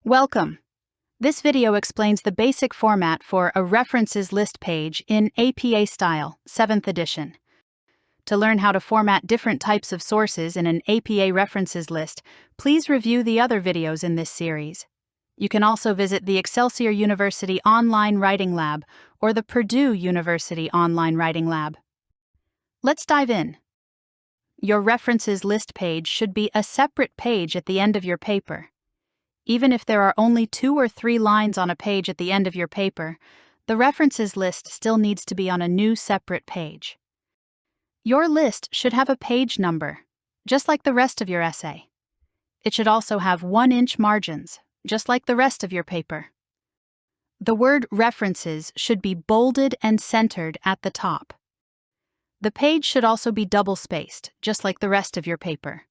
Welcome. This video explains the basic format for a references list page in APA style, 7th edition. To learn how to format different types of sources in an APA references list, please review the other videos in this series. You can also visit the Excelsior University Online Writing Lab or the Purdue University Online Writing Lab. Let's dive in. Your references list page should be a separate page at the end of your paper. Even if there are only 2 or 3 lines on a page at the end of your paper, the references list still needs to be on a new separate page. Your list should have a page number, just like the rest of your essay. It should also have 1-inch margins, just like the rest of your paper. The word references should be bolded and centered at the top. The page should also be double-spaced, just like the rest of your paper.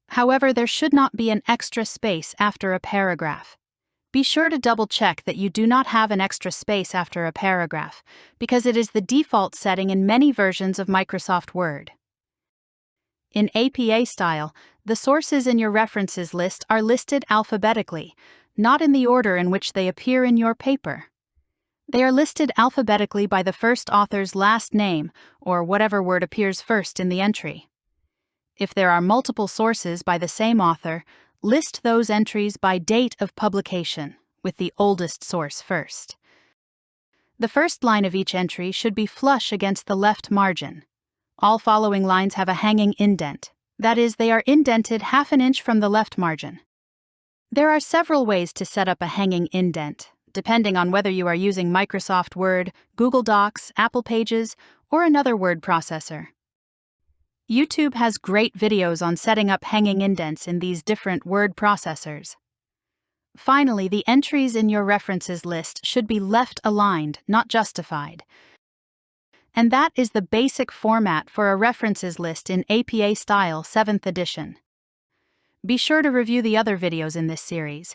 However, there should not be an extra space after a paragraph. Be sure to double-check that you do not have an extra space after a paragraph, because it is the default setting in many versions of Microsoft Word. In APA style, the sources in your references list are listed alphabetically, not in the order in which they appear in your paper. They are listed alphabetically by the first author's last name, or whatever word appears first in the entry. If there are multiple sources by the same author, list those entries by date of publication, with the oldest source first. The first line of each entry should be flush against the left margin. All following lines have a hanging indent, that is, they are indented 1/2 inch from the left margin. There are several ways to set up a hanging indent, depending on whether you are using Microsoft Word, Google Docs, Apple Pages, or another word processor. YouTube has great videos on setting up hanging indents in these different word processors. Finally, the entries in your references list should be left aligned, not justified. And that is the basic format for a references list in APA style 7th edition. Be sure to review the other videos in this series.